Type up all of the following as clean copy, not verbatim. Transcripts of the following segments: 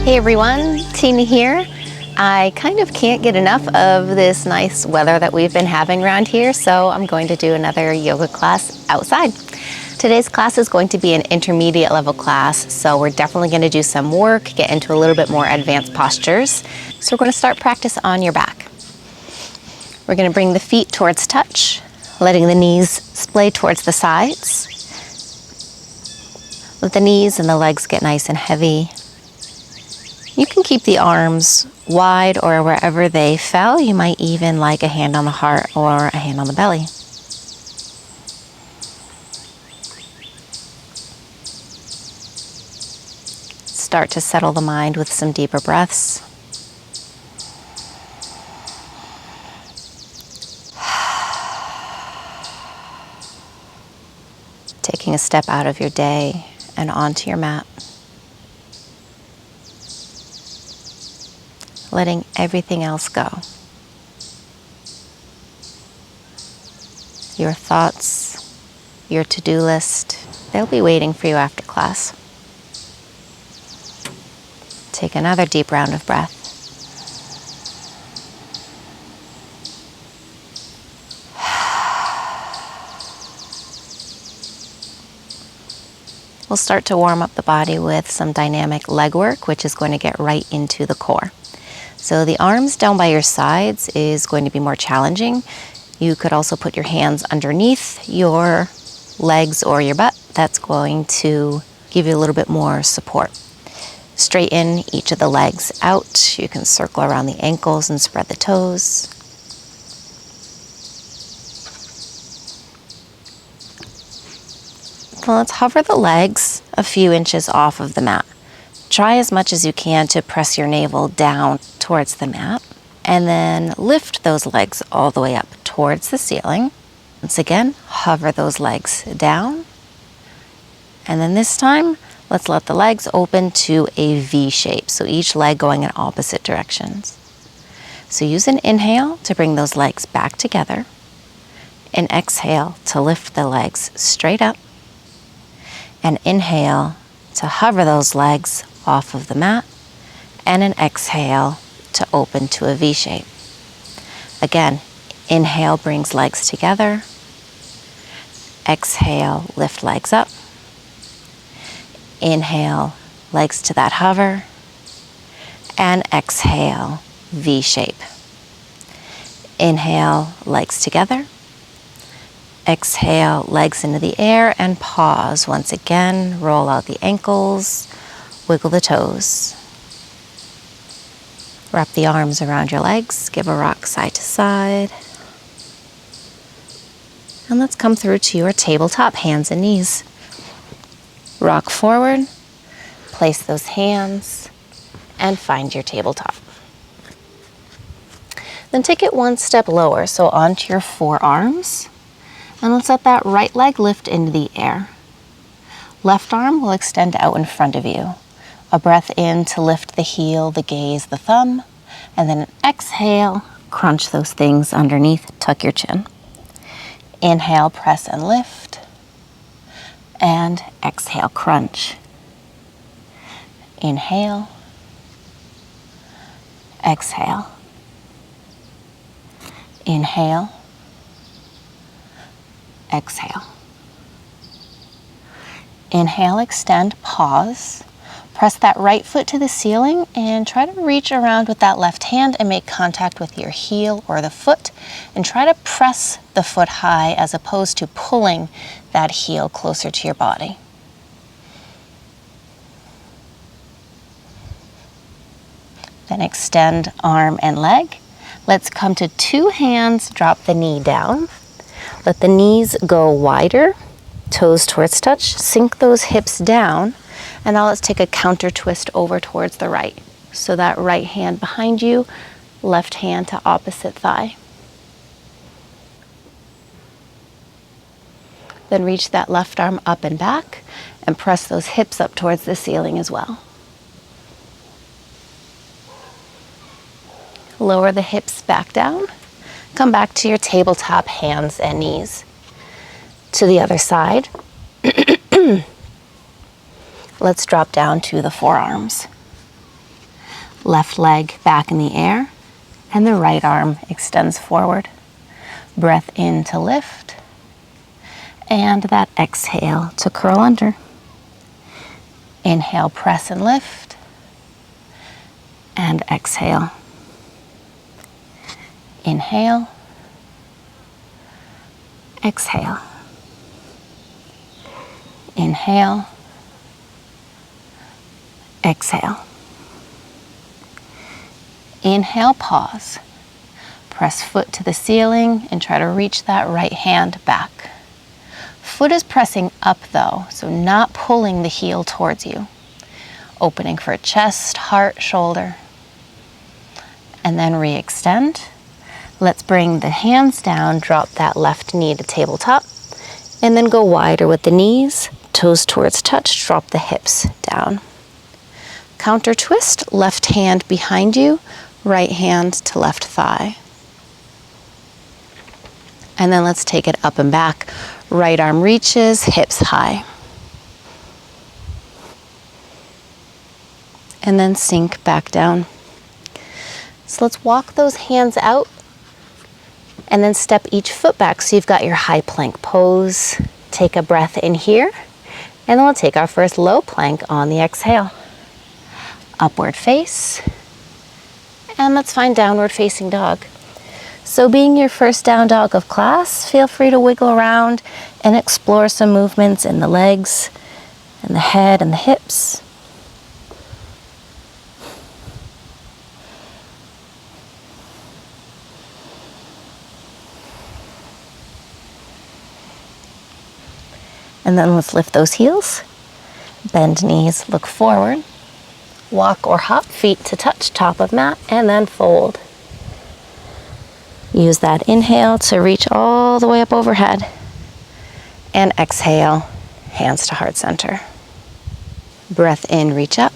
Hey everyone, Tina here. I kind of can't get enough of this nice weather that we've been having around here, so I'm going to do another yoga class outside. Today's class is going to be an intermediate level class, so we're definitely going to do some work, get into a little bit more advanced postures. So we're going to start practice on your back. We're going to bring the feet towards touch, letting the knees splay towards the sides. Let the knees and the legs get nice and heavy. You can keep the arms wide or wherever they fell. You might even like a hand on the heart or a hand on the belly. Start to settle the mind with some deeper breaths. Taking a step out of your day and onto your mat. Letting everything else go. Your thoughts, your to-do list, they'll be waiting for you after class. Take another deep round of breath. We'll start to warm up the body with some dynamic leg work, which is going to get right into the core. So the arms down by your sides is going to be more challenging. You could also put your hands underneath your legs or your butt. That's going to give you a little bit more support. Straighten each of the legs out. You can circle around the ankles and spread the toes. So let's hover the legs a few inches off of the mat. Try as much as you can to press your navel down towards the mat, and then lift those legs all the way up towards the ceiling. Once again, hover those legs down, and then this time, let's let the legs open to a V shape, so each leg going in opposite directions. So use an inhale to bring those legs back together, an exhale to lift the legs straight up, and inhale to hover those legs off of the mat, and an exhale to open to a V shape. Again, inhale brings legs together, exhale, lift legs up, inhale, legs to that hover, and exhale, V shape. Inhale, legs together, exhale, legs into the air, and pause. Once again, roll out the ankles, wiggle the toes. Wrap the arms around your legs, give a rock side to side. And let's come through to your tabletop, hands and knees. Rock forward, place those hands, and find your tabletop. Then take it one step lower, so onto your forearms. And let's let that right leg lift into the air. Left arm will extend out in front of you. A breath in to lift the heel, the gaze, the thumb, and then an exhale, crunch those things underneath, tuck your chin. Inhale, press and lift, and exhale, crunch. Inhale, exhale. Inhale, exhale. Inhale, extend, pause. Press that right foot to the ceiling and try to reach around with that left hand and make contact with your heel or the foot, and try to press the foot high as opposed to pulling that heel closer to your body. Then extend arm and leg. Let's come to two hands, drop the knee down. Let the knees go wider, toes towards touch, sink those hips down. And now let's take a counter twist over towards the right. So that right hand behind you, left hand to opposite thigh. Then reach that left arm up and back and press those hips up towards the ceiling as well. Lower the hips back down. Come back to your tabletop, hands and knees. To the other side. Let's drop down to the forearms. Left leg back in the air, and the right arm extends forward. Breath in to lift, and that exhale to curl under. Inhale, press and lift, and exhale. Inhale, exhale. Inhale, exhale. Inhale, pause. Press foot to the ceiling and try to reach that right hand back. Foot is pressing up though, so not pulling the heel towards you. Opening for chest, heart, shoulder. And then re-extend. Let's bring the hands down, drop that left knee to tabletop, and then go wider with the knees, toes towards touch, drop the hips down. Counter twist, left hand behind you, right hand to left thigh. And then let's take it up and back. Right arm reaches, hips high. And then sink back down. So let's walk those hands out and then step each foot back so you've got your high plank pose. Take a breath in here, and then we'll take our first low plank on the exhale. Upward face, and let's find downward facing dog. So being your first down dog of class, feel free to wiggle around and explore some movements in the legs and the head and the hips. And then let's lift those heels, bend knees, look forward, walk or hop feet to touch top of mat, and then fold. Use that inhale to reach all the way up overhead, and exhale, hands to heart center. Breath in, reach up.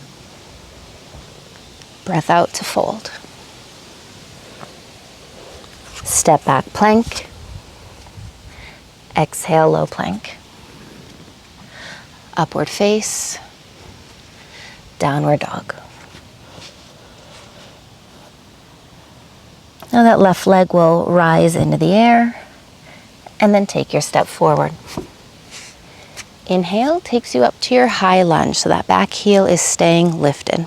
Breath out to fold. Step back plank. Exhale, low plank. Upward face, downward dog. Now that left leg will rise into the air, and then take your step forward. Inhale takes you up to your high lunge, so that back heel is staying lifted.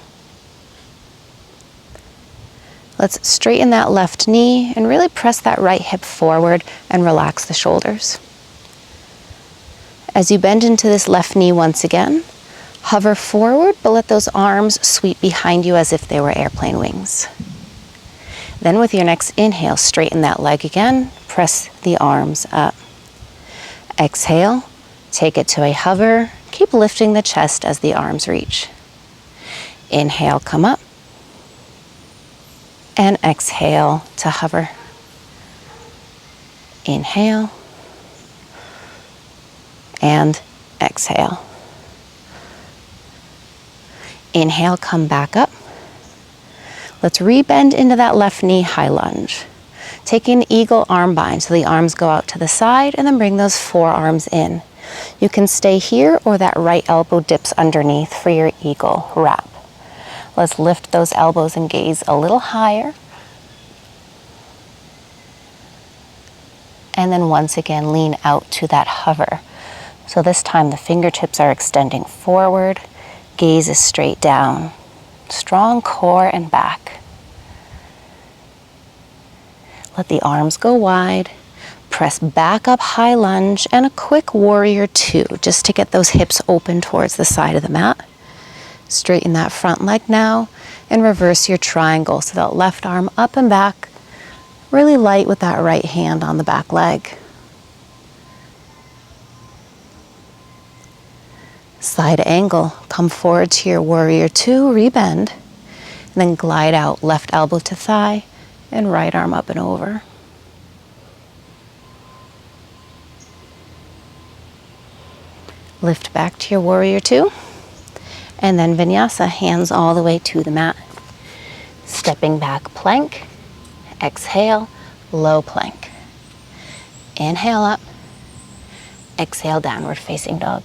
Let's straighten that left knee and really press that right hip forward and relax the shoulders. As you bend into this left knee once again, hover forward, but let those arms sweep behind you as if they were airplane wings. Then with your next inhale, straighten that leg again, press the arms up. Exhale, take it to a hover, keep lifting the chest as the arms reach. Inhale, come up, and exhale to hover. Inhale, and exhale. Inhale, come back up. Let's rebend into that left knee, high lunge. Take an eagle arm bind so the arms go out to the side, and then bring those forearms in. You can stay here or that right elbow dips underneath for your eagle wrap. Let's lift those elbows and gaze a little higher. And then once again, lean out to that hover. So this time the fingertips are extending forward, gaze is straight down. Strong core and back. Let the arms go wide. Press back up, high lunge, and a quick warrior two, just to get those hips open towards the side of the mat. Straighten that front leg now, and reverse your triangle, so that left arm up and back, really light with that right hand on the back leg. Side angle, come forward to your warrior two, rebend, and then glide out, left elbow to thigh, and right arm up and over. Lift back to your warrior two, and then vinyasa, hands all the way to the mat. Stepping back plank, exhale, low plank. Inhale up, exhale, downward facing dog.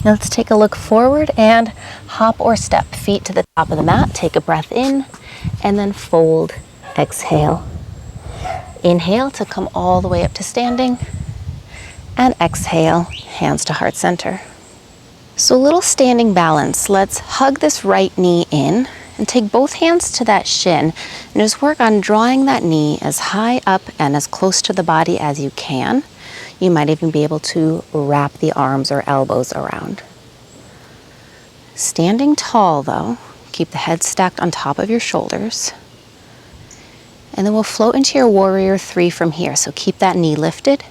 Now let's take a look forward and hop or step. Feet to the top of the mat. Take a breath in and then fold. Exhale. Inhale to come all the way up to standing. And exhale, hands to heart center. So a little standing balance. Let's hug this right knee in and take both hands to that shin and just work on drawing that knee as high up and as close to the body as you can. You might even be able to wrap the arms or elbows around. Standing tall though, keep the head stacked on top of your shoulders. And then we'll float into your warrior three from here. So keep that knee lifted,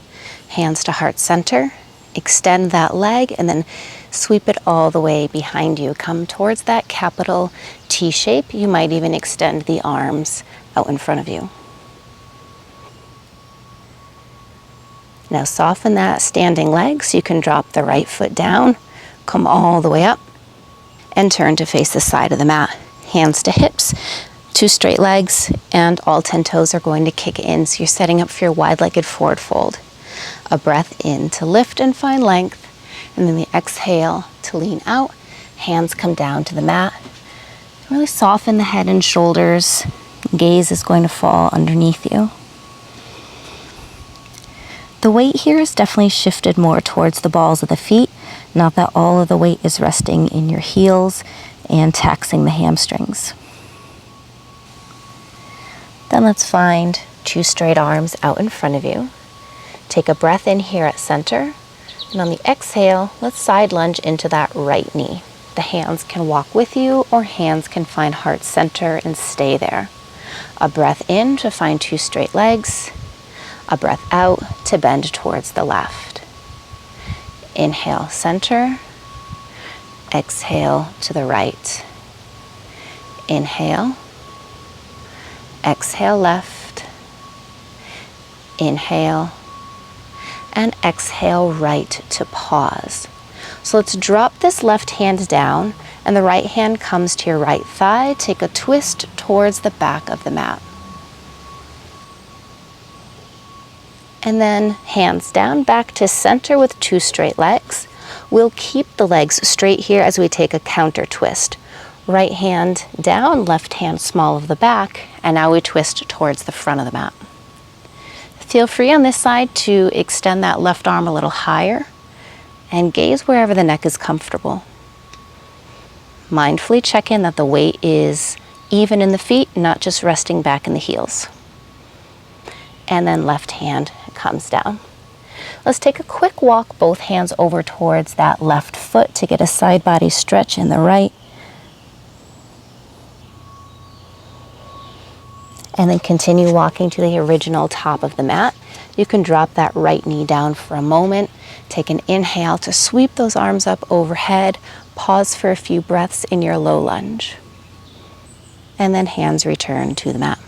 hands to heart center, extend that leg and then sweep it all the way behind you. Come towards that capital T shape. You might even extend the arms out in front of you. Now soften that standing leg so you can drop the right foot down, come all the way up, and turn to face the side of the mat. Hands to hips, 2 straight legs, and all 10 toes are going to kick in, so you're setting up for your wide-legged forward fold. A breath in to lift and find length, and then the exhale to lean out. Hands come down to the mat. Really soften the head and shoulders. Gaze is going to fall underneath you. The weight here is definitely shifted more towards the balls of the feet, not that all of the weight is resting in your heels and taxing the hamstrings. Then let's find 2 straight arms out in front of you. Take a breath in here at center, and on the exhale, let's side lunge into that right knee. The hands can walk with you, or hands can find heart center and stay there. A breath in to find 2 straight legs. A breath out to bend towards the left. Inhale, center. Exhale to the right. Inhale. Exhale, left. Inhale. And exhale, right to pause. So let's drop this left hand down and the right hand comes to your right thigh. Take a twist towards the back of the mat. And then hands down back to center with 2 straight legs. We'll keep the legs straight here as we take a counter twist. Right hand down, left hand small of the back, and now we twist towards the front of the mat. Feel free on this side to extend that left arm a little higher and gaze wherever the neck is comfortable. Mindfully check in that the weight is even in the feet, not just resting back in the heels. And then left hand comes down. Let's take a quick walk, both hands over towards that left foot to get a side body stretch in the right. And then continue walking to the original top of the mat. You can drop that right knee down for a moment. Take an inhale to sweep those arms up overhead. Pause for a few breaths in your low lunge. And then hands return to the mat.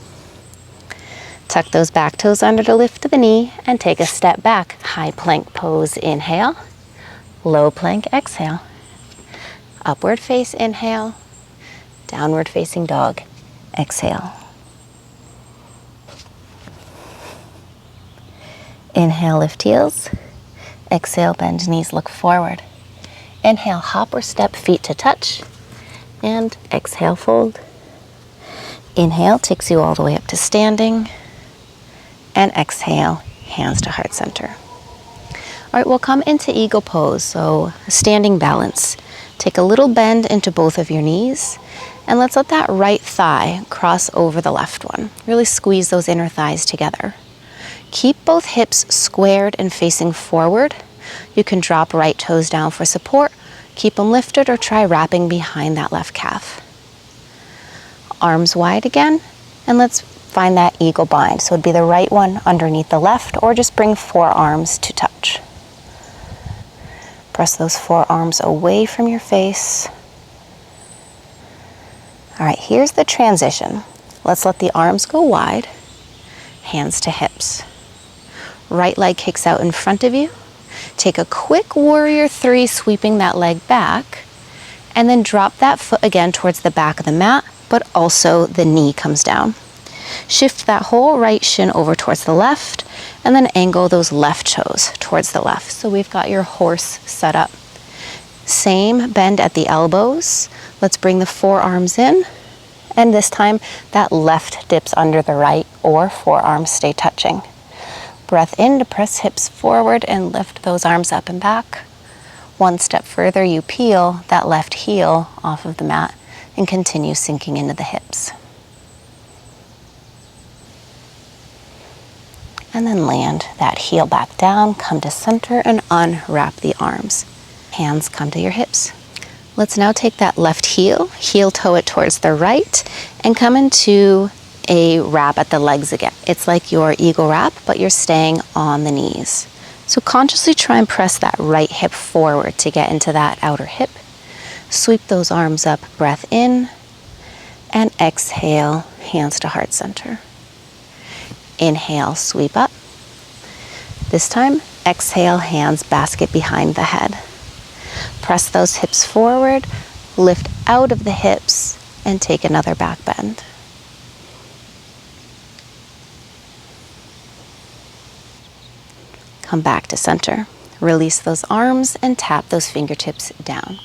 Tuck those back toes under to lift the knee and take a step back. High plank pose, inhale. Low plank, exhale. Upward face, inhale. Downward facing dog, exhale. Inhale, lift heels. Exhale, bend knees, look forward. Inhale, hop or step, feet to touch. And exhale, fold. Inhale, takes you all the way up to standing. And exhale, hands to heart center. All right, we'll come into eagle pose, so standing balance. Take a little bend into both of your knees, and let's let that right thigh cross over the left one. Really squeeze those inner thighs together. Keep both hips squared and facing forward. You can drop right toes down for support, keep them lifted, or try wrapping behind that left calf. Arms wide again, and let's find that eagle bind. So it'd be the right one underneath the left, or just bring forearms to touch. Press those forearms away from your face. All right, here's the transition. Let's let the arms go wide, hands to hips. Right leg kicks out in front of you. Take a quick warrior three, sweeping that leg back, and then drop that foot again towards the back of the mat, but also the knee comes down. Shift that whole right shin over towards the left, and then angle those left toes towards the left. So we've got your horse set up. Same bend at the elbows. Let's bring the forearms in. And this time, that left dips under the right, or forearms stay touching. Breath in to press hips forward and lift those arms up and back. One step further, you peel that left heel off of the mat and continue sinking into the hips. And then land that heel back down, come to center and unwrap the arms. Hands come to your hips. Let's now take that left heel toe it towards the right, and come into a wrap at the legs again. It's like your eagle wrap, but you're staying on the knees. So consciously try and press that right hip forward to get into that outer hip. Sweep those arms up, breath in, and exhale, hands to heart center. Inhale, sweep up. This time, exhale, hands basket behind the head. Press those hips forward, lift out of the hips, and take another back bend. Come back to center. Release those arms and tap those fingertips down.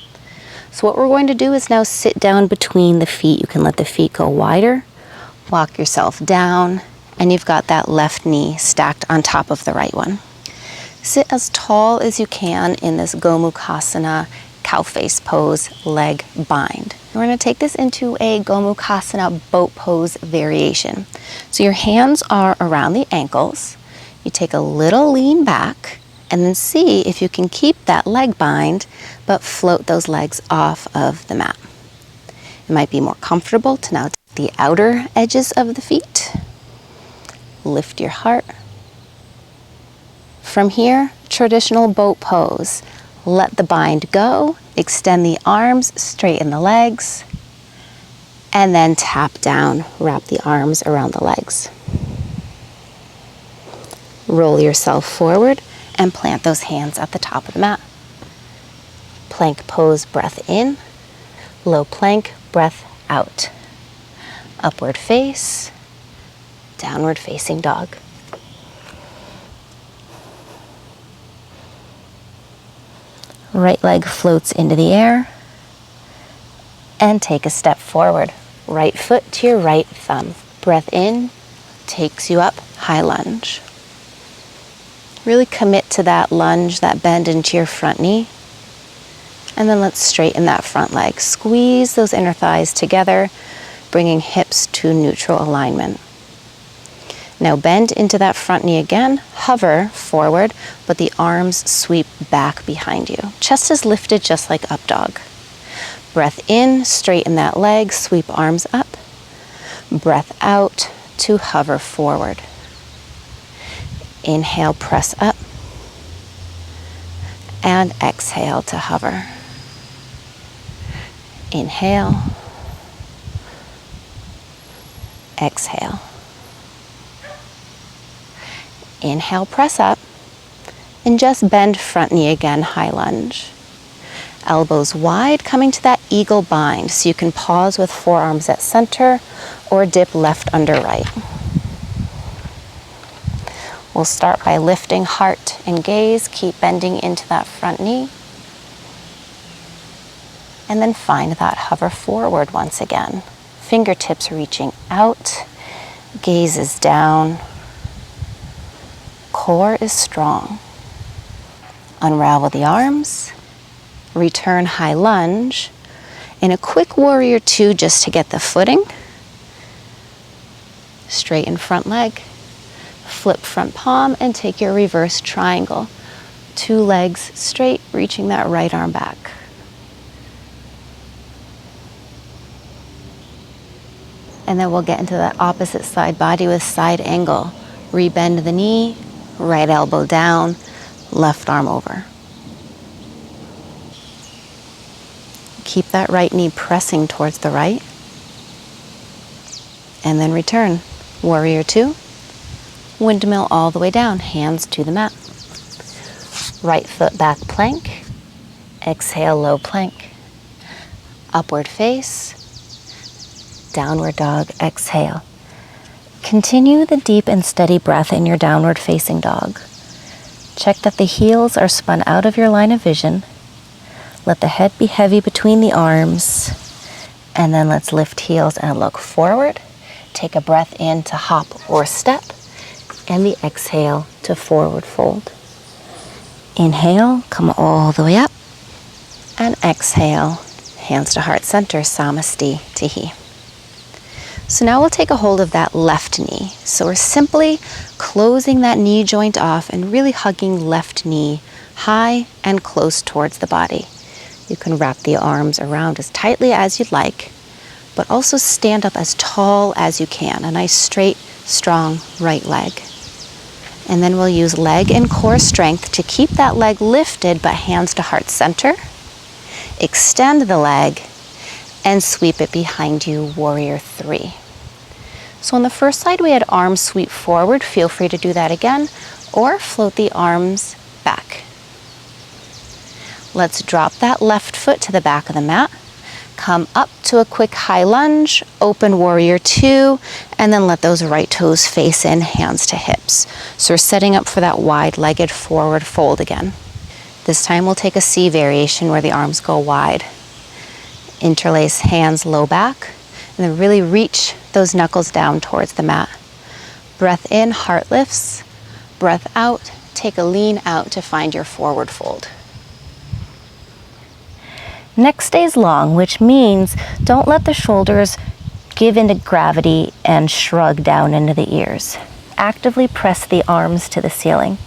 So what we're going to do is now sit down between the feet. You can let the feet go wider, walk yourself down, and you've got that left knee stacked on top of the right one. Sit as tall as you can in this Gomukhasana cow face pose leg bind. We're going to take this into a Gomukhasana boat pose variation. So your hands are around the ankles. You take a little lean back and then see if you can keep that leg bind but float those legs off of the mat. It might be more comfortable to now take the outer edges of the feet. Lift your heart. From here, traditional boat pose. Let the bind go, extend the arms, straighten the legs, and then tap down, wrap the arms around the legs. Roll yourself forward and plant those hands at the top of the mat. Plank pose, breath in. Low plank, breath out. Upward face, downward facing dog. Right leg floats into the air, and take a step forward. Right foot to your right thumb. Breath in, takes you up, high lunge. Really commit to that lunge, that bend into your front knee. And then let's straighten that front leg. Squeeze those inner thighs together, bringing hips to neutral alignment. Now bend into that front knee again, hover forward, but the arms sweep back behind you. Chest is lifted just like up dog. Breath in, straighten that leg, sweep arms up. Breath out to hover forward. Inhale, press up. And exhale to hover. Inhale. Exhale. Inhale, press up, and just bend front knee again, high lunge. Elbows wide, coming to that eagle bind, so you can pause with forearms at center or dip left under right. We'll start by lifting heart and gaze, keep bending into that front knee, and then find that hover forward once again. Fingertips reaching out, gaze is down. Core is strong. Unravel the arms, return high lunge, in a quick warrior two just to get the footing. Straighten front leg, flip front palm, and take your reverse triangle. Two legs straight, reaching that right arm back. And then we'll get into that opposite side body with side angle. Rebend the knee, right elbow down, left arm over. Keep that right knee pressing towards the right. And then return. Warrior two. Windmill all the way down, hands to the mat. Right foot back plank. Exhale, low plank. Upward face. Downward dog, exhale. Continue the deep and steady breath in your downward facing dog. Check that the heels are spun out of your line of vision. Let the head be heavy between the arms. And then let's lift heels and look forward. Take a breath in to hop or step. And the exhale to forward fold. Inhale, come all the way up. And exhale, hands to heart center, Samasti Tihi. So now we'll take a hold of that left knee. So we're simply closing that knee joint off and really hugging left knee high and close towards the body. You can wrap the arms around as tightly as you'd like, but also stand up as tall as you can. A nice straight, strong right leg. And then we'll use leg and core strength to keep that leg lifted, but hands to heart center. Extend the leg and sweep it behind you, warrior three. So on the first side, we had arms sweep forward. Feel free to do that again, or float the arms back. Let's drop that left foot to the back of the mat. Come up to a quick high lunge, open warrior two, and then let those right toes face in, hands to hips. So we're setting up for that wide-legged forward fold again. This time we'll take a C variation where the arms go wide. Interlace hands low back, and then really reach those knuckles down towards the mat. Breath in, heart lifts. Breath out, take a lean out to find your forward fold. Neck stays long, which means don't let the shoulders give into gravity and shrug down into the ears. Actively press the arms to the ceiling.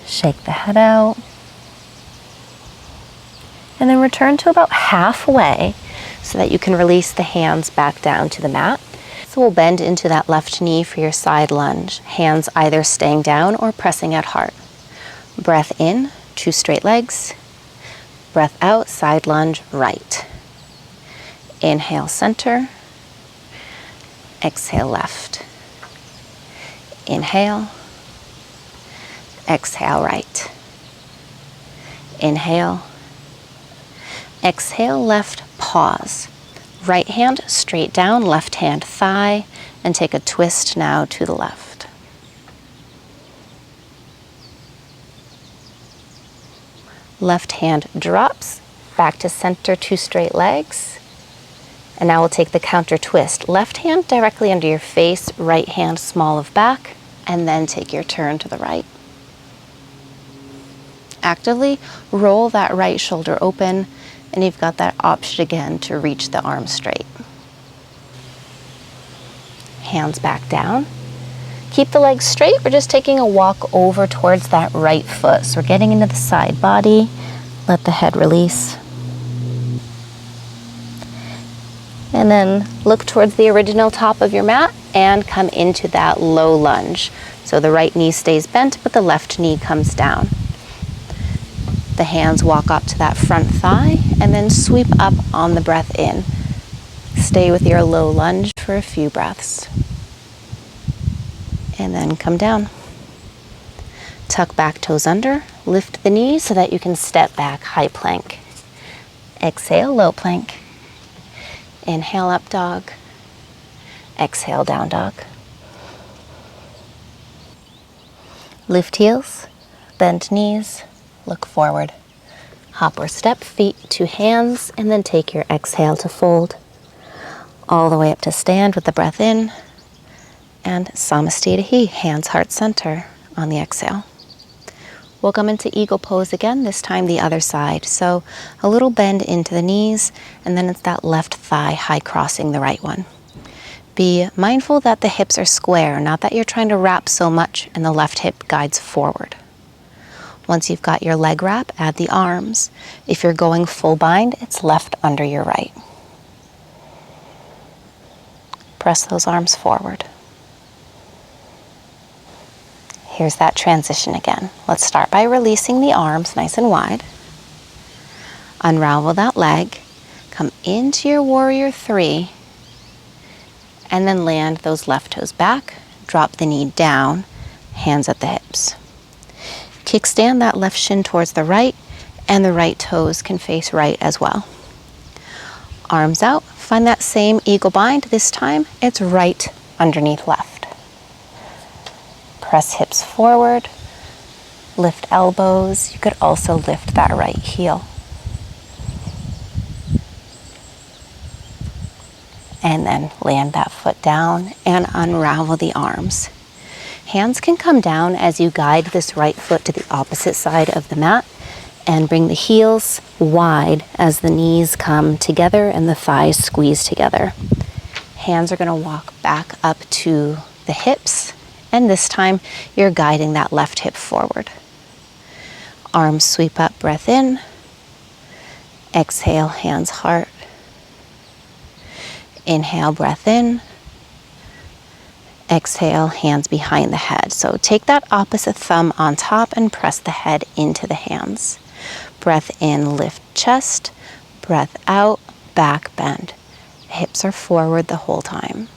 Shake the head out. And then return to about halfway so that you can release the hands back down to the mat. So we'll bend into that left knee for your side lunge. Hands either staying down or pressing at heart. Breath in, two straight legs. Breath out, side lunge, right. Inhale, center. Exhale, left. Inhale. Exhale, right. Inhale. Exhale, left, pause. Right hand straight down, left hand thigh, and take a twist now to the left. Left hand drops, back to center, two straight legs. And now we'll take the counter twist. Left hand directly under your face, right hand small of back, and then take your turn to the right. Actively roll that right shoulder open, and you've got that option again to reach the arm straight. Hands back down. Keep the legs straight. We're just taking a walk over towards that right foot. So we're getting into the side body. Let the head release. And then look towards the original top of your mat and come into that low lunge. So the right knee stays bent, but the left knee comes down. The hands walk up to that front thigh and then sweep up on the breath in. Stay with your low lunge for a few breaths. And then come down. Tuck back toes under, lift the knees so that you can step back, high plank. Exhale, low plank. Inhale, up dog. Exhale, down dog. Lift heels, bend knees. Look forward. Hop or step, feet to hands, and then take your exhale to fold. All the way up to stand with the breath in. And Samasti Tihi, hands heart center on the exhale. We'll come into eagle pose again, this time the other side. So a little bend into the knees, and then it's that left thigh high crossing the right one. Be mindful that the hips are square, not that you're trying to wrap so much and the left hip guides forward. Once you've got your leg wrap, add the arms. If you're going full bind, it's left under your right. Press those arms forward. Here's that transition again. Let's start by releasing the arms nice and wide. Unravel that leg. Come into your warrior three. And then land those left toes back. Drop the knee down. Hands at the hips. Kickstand that left shin towards the right, and the right toes can face right as well. Arms out, find that same eagle bind. This time, it's right underneath left. Press hips forward, lift elbows. You could also lift that right heel. and then land that foot down and unravel the arms. Hands can come down as you guide this right foot to the opposite side of the mat and bring the heels wide as the knees come together and the thighs squeeze together. Hands are going to walk back up to the hips, and this time you're guiding that left hip forward. Arms sweep up, breath in. Exhale, hands heart. Inhale, breath in. Exhale, hands behind the head. So take that opposite thumb on top and press the head into the hands. Breath in, lift chest. Breath out, back bend. Hips are forward the whole time.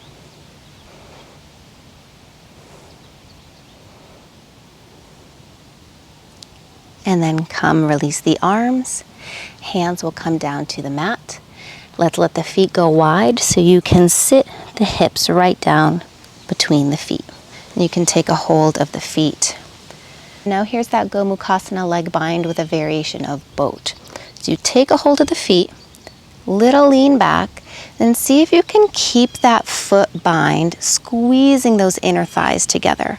And then come, release the arms. Hands will come down to the mat. Let's let the feet go wide so you can sit the hips right down between the feet. And you can take a hold of the feet. Now here's that Gomukhasana leg bind with a variation of boat. So you take a hold of the feet, little lean back, then see if you can keep that foot bind, squeezing those inner thighs together.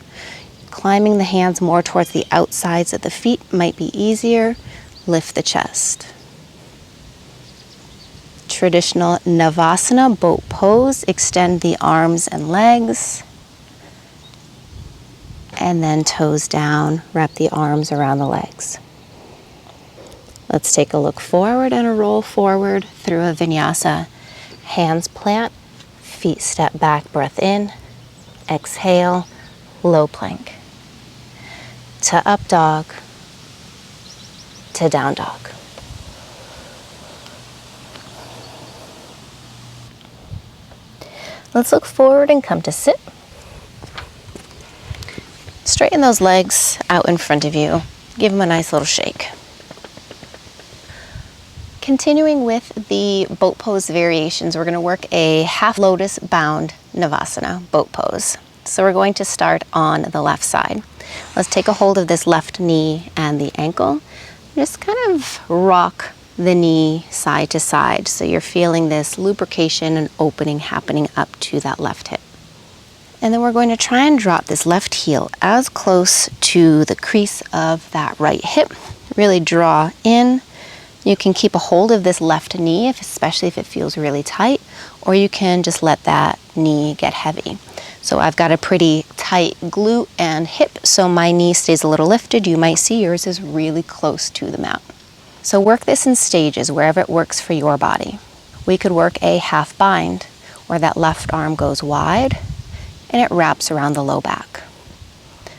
Climbing the hands more towards the outsides of the feet might be easier. Lift the chest. Traditional Navasana boat pose. Extend the arms and legs. And then toes down, wrap the arms around the legs. Let's take a look forward and a roll forward through a vinyasa. Hands plant, feet step back, breath in. Exhale, low plank. To up dog, to down dog. Let's look forward and come to sit. Straighten those legs out in front of you. Give them a nice little shake. Continuing with the boat pose variations, we're going to work a half lotus bound Navasana boat pose. So we're going to start on the left side. Let's take a hold of this left knee and the ankle. Just kind of rock the knee side to side so you're feeling this lubrication and opening happening up to that left hip. And then we're going to try and drop this left heel as close to the crease of that right hip. Really draw in. You can keep a hold of this left knee, especially if it feels really tight, or you can just let that knee get heavy. So I've got a pretty tight glute and hip, so my knee stays a little lifted. You might see yours is really close to the mat. So work this in stages, wherever it works for your body. We could work a half bind, where that left arm goes wide, and it wraps around the low back.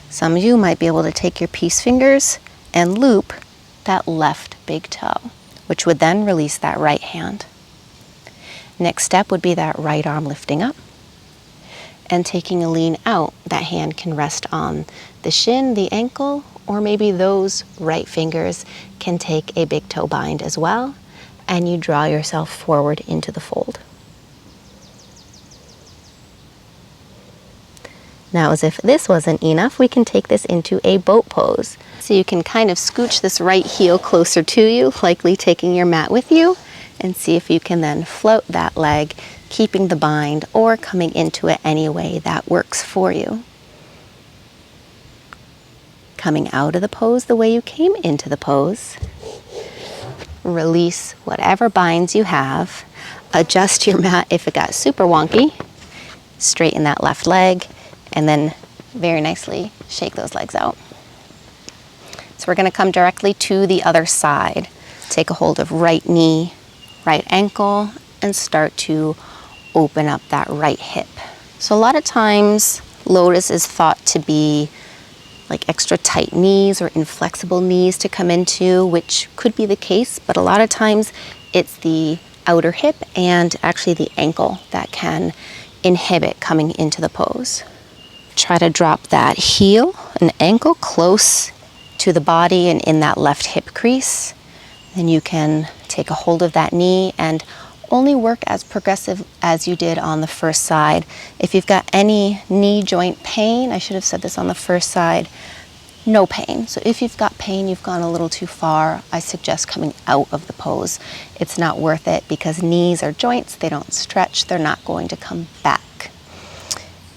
Some of you might be able to take your peace fingers and loop that left big toe, which would then release that right hand. Next step would be that right arm lifting up and taking a lean out. That hand can rest on the shin, the ankle, or maybe those right fingers can take a big toe bind as well, and you draw yourself forward into the fold. Now, as if this wasn't enough, we can take this into a boat pose. So you can kind of scooch this right heel closer to you, likely taking your mat with you, and see if you can then float that leg, keeping the bind or coming into it any way that works for you. Coming out of the pose the way you came into the pose. Release whatever binds you have. Adjust your mat if it got super wonky. Straighten that left leg. And then very nicely shake those legs out. So we're going to come directly to the other side. Take a hold of right knee, right ankle, and start to open up that right hip. So a lot of times Lotus is thought to be like extra tight knees or inflexible knees to come into, which could be the case, but a lot of times it's the outer hip and actually the ankle that can inhibit coming into the pose. Try to drop that heel and ankle close to the body and in that left hip crease. Then you can take a hold of that knee and only work as progressive as you did on the first side. If you've got any knee joint pain, I should have said this on the first side, no pain. So if you've got pain, you've gone a little too far, I suggest coming out of the pose. It's not worth it because knees are joints, they don't stretch, they're not going to come back.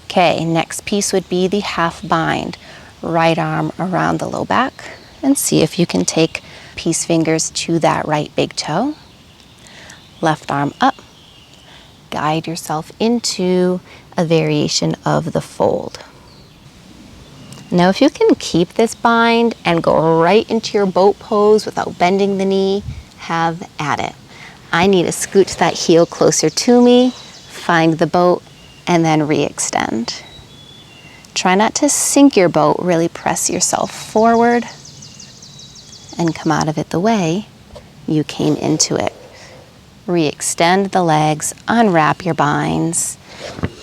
Okay, next piece would be the half bind. Right arm around the low back and see if you can take peace fingers to that right big toe. Left arm up. Guide yourself into a variation of the fold. Now if you can keep this bind and go right into your boat pose without bending the knee, have at it. I need to scooch that heel closer to me, find the boat, and then re-extend. Try not to sink your boat, really press yourself forward and come out of it the way you came into it. Re-extend the legs, unwrap your binds,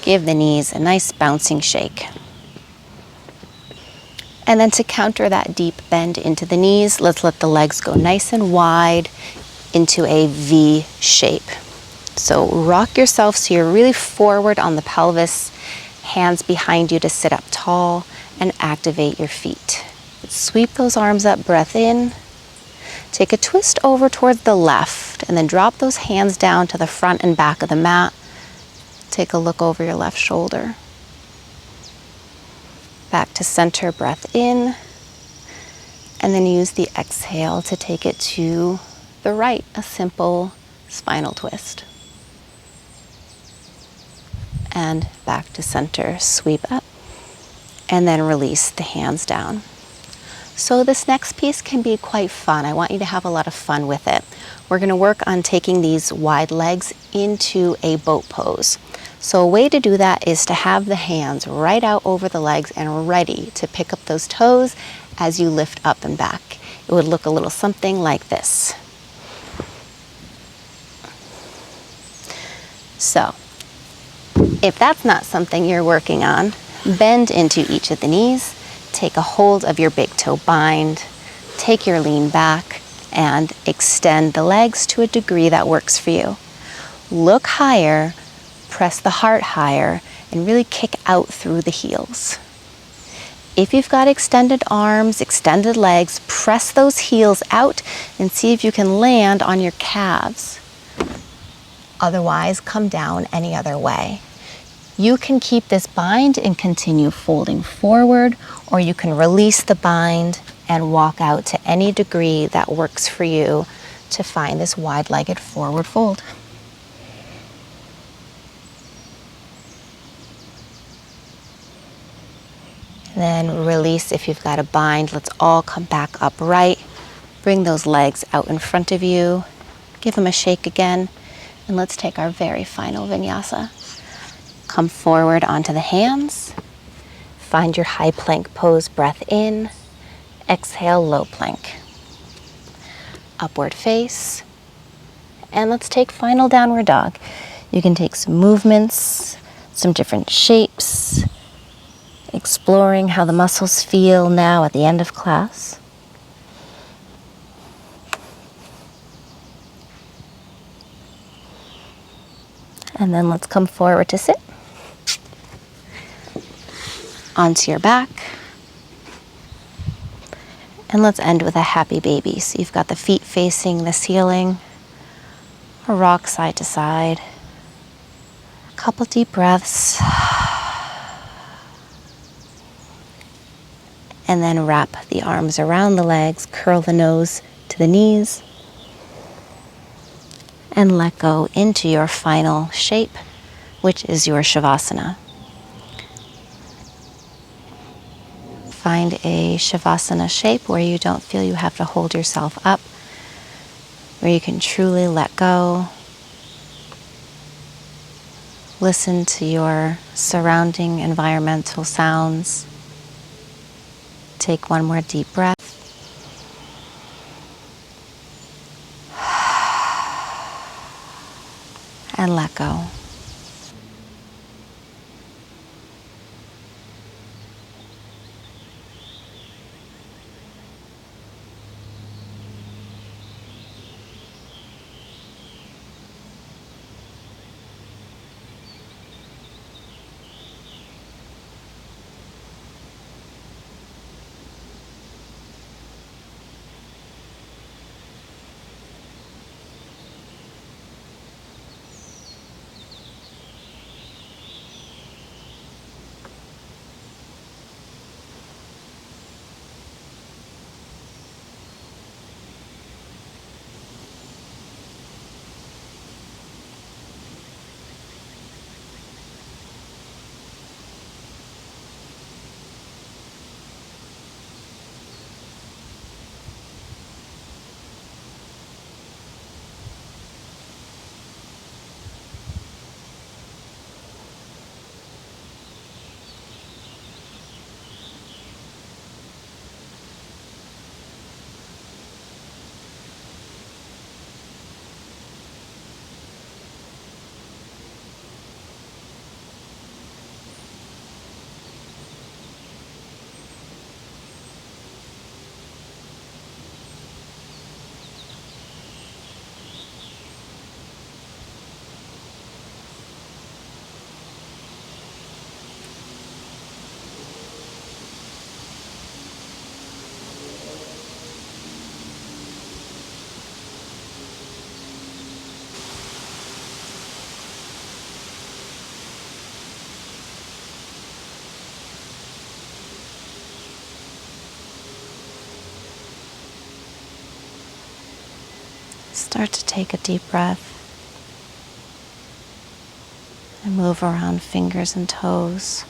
give the knees a nice bouncing shake. And then to counter that deep bend into the knees, let's let the legs go nice and wide into a V shape. So rock yourself so you're really forward on the pelvis, hands behind you to sit up tall, and activate your feet. Sweep those arms up, breath in. Take a twist over towards the left, and then drop those hands down to the front and back of the mat. Take a look over your left shoulder. Back to center, breath in, and then use the exhale to take it to the right, a simple spinal twist. And back to center, sweep up, and then release the hands down. So this next piece can be quite fun. I want you to have a lot of fun with it. We're going to work on taking these wide legs into a boat pose. So a way to do that is to have the hands right out over the legs and ready to pick up those toes as you lift up and back. It would look a little something like this. So if that's not something you're working on, bend into each of the knees, take a hold of your big toe bind, take your lean back, and extend the legs to a degree that works for you. Look higher, press the heart higher, and really kick out through the heels. If you've got extended arms, extended legs, press those heels out and see if you can land on your calves. Otherwise, come down any other way. You can keep this bind and continue folding forward, or you can release the bind and walk out to any degree that works for you to find this wide-legged forward fold. Then release if you've got a bind. Let's all come back upright. Bring those legs out in front of you. Give them a shake again. And let's take our very final vinyasa. Come forward onto the hands. Find your high plank pose, breath in. Exhale, low plank. Upward face. And let's take final downward dog. You can take some movements, some different shapes, exploring how the muscles feel now at the end of class. And then let's come forward to sit. Onto your back. And let's end with a happy baby. So you've got the feet facing the ceiling, or rock side to side. A couple deep breaths. And then wrap the arms around the legs, curl the nose to the knees, and let go into your final shape, which is your Shavasana. Find a Shavasana shape where you don't feel you have to hold yourself up, where you can truly let go. Listen to your surrounding environmental sounds. Take one more deep breath. And let go. Start to take a deep breath and move around fingers and toes.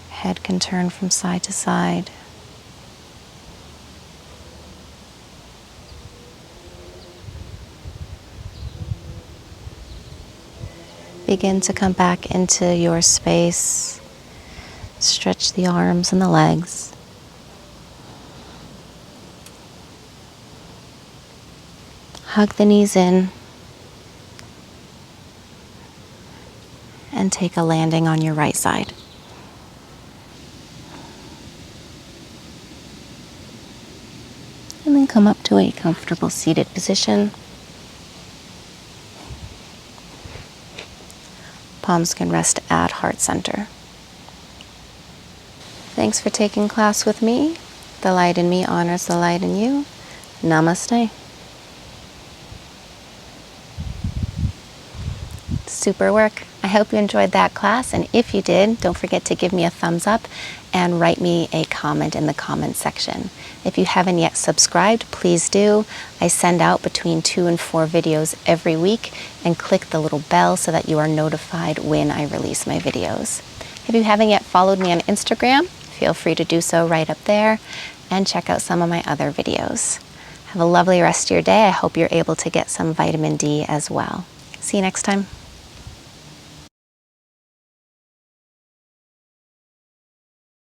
Head can turn from side to side. Begin to come back into your space. Stretch the arms and the legs. Hug the knees in. And take a landing on your right side. And then come up to a comfortable seated position. Palms can rest at heart center. Thanks for taking class with me. The light in me honors the light in you. Namaste. Super work. I hope you enjoyed that class, and if you did, don't forget to give me a thumbs up and write me a comment in the comment section. If you haven't yet subscribed, please do. I send out between 2 and 4 videos every week, and click the little bell so that you are notified when I release my videos. If you haven't yet followed me on Instagram, feel free to do so right up there, and check out some of my other videos. Have a lovely rest of your day. I hope you're able to get some vitamin D as well. See you next time.